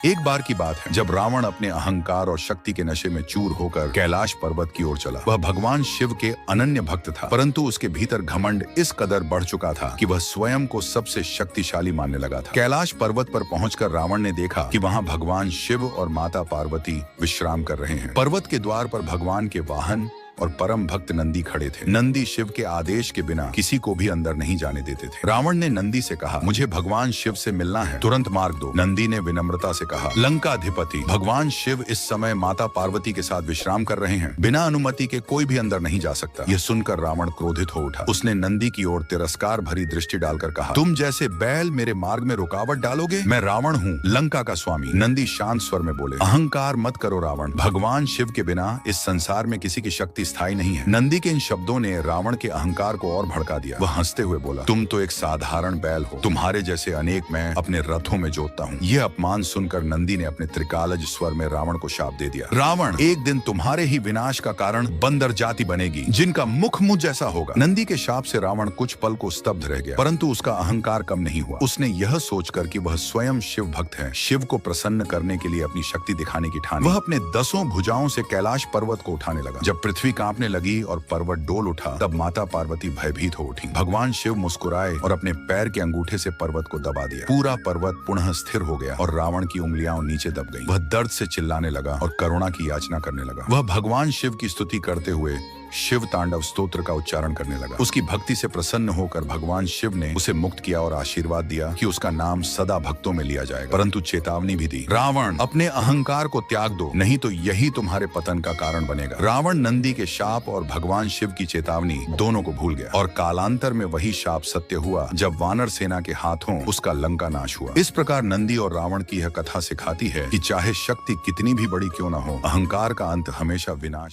एक बार की बात है जब रावण अपने अहंकार और शक्ति के नशे में चूर होकर कैलाश पर्वत की ओर चला। वह भगवान शिव के अनन्य भक्त था, परंतु उसके भीतर घमंड इस कदर बढ़ चुका था कि वह स्वयं को सबसे शक्तिशाली मानने लगा था। कैलाश पर्वत पर पहुंचकर रावण ने देखा कि वहां भगवान शिव और माता पार्वती विश्राम कर रहे हैं। पर्वत के द्वार पर भगवान के वाहन और परम भक्त नंदी खड़े थे। नंदी शिव के आदेश के बिना किसी को भी अंदर नहीं जाने देते थे। रावण ने नंदी से कहा, मुझे भगवान शिव से मिलना है, तुरंत मार्ग दो। नंदी ने विनम्रता से कहा, लंकाधिपति भगवान शिव इस समय माता पार्वती के साथ विश्राम कर रहे हैं, बिना अनुमति के कोई भी अंदर नहीं जा सकता। यह सुनकर रावण क्रोधित हो उठा। उसने नंदी की ओर तिरस्कार भरी दृष्टि डालकर कहा, तुम जैसे बैल मेरे मार्ग में रुकावट डालोगे? मैं रावण हूँ, लंका का स्वामी। नंदी शांत स्वर में बोले, अहंकार मत करो रावण, भगवान शिव के बिना इस संसार में किसी की शक्ति स्थायी नहीं है। नंदी के इन शब्दों ने रावण के अहंकार को और भड़का दिया। वह हंसते हुए बोला, तुम तो एक साधारण बैल हो, तुम्हारे जैसे अनेक मैं अपने रथों में जोतता हूँ। यह अपमान सुनकर नंदी ने अपने त्रिकालज स्वर में रावण को शाप दे दिया, रावण एक दिन तुम्हारे ही विनाश का कारण बंदर जाति बनेगी, जिनका मुख मुझ जैसा होगा। नंदी के शाप से रावण कुछ पल को स्तब्ध रह गया, परंतु उसका अहंकार कम नहीं हुआ। उसने यह सोचकर कि वह स्वयं शिव भक्त है, शिव को प्रसन्न करने के लिए अपनी शक्ति दिखाने की ठानी। वह अपने 10 भुजाओं से कैलाश पर्वत को उठाने लगा। जब पृथ्वी कांपने लगी और पर्वत डोल उठा, तब माता पार्वती भयभीत हो उठी। भगवान शिव मुस्कुराए और अपने पैर के अंगूठे से पर्वत को दबा दिया। पूरा पर्वत पुनः स्थिर हो गया और रावण की उंगलियां नीचे दब गईं। वह दर्द से चिल्लाने लगा और करुणा की याचना करने लगा। वह भगवान शिव की स्तुति करते हुए शिव तांडव स्तोत्र का उच्चारण करने लगा। उसकी भक्ति से प्रसन्न होकर भगवान शिव ने उसे मुक्त किया और आशीर्वाद दिया कि उसका नाम सदा भक्तों में लिया जाएगा, परंतु चेतावनी भी दी, रावण अपने अहंकार को त्याग दो, नहीं तो यही तुम्हारे पतन का कारण बनेगा। रावण नंदी के शाप और भगवान शिव की चेतावनी दोनों को भूल गया और कालांतर में वही शाप सत्य हुआ जब वानर सेना के हाथों उसका लंका नाश हुआ। इस प्रकार नंदी और रावण की यह कथा सिखाती है कि चाहे शक्ति कितनी भी बड़ी क्यों न हो, अहंकार का अंत हमेशा विनाश।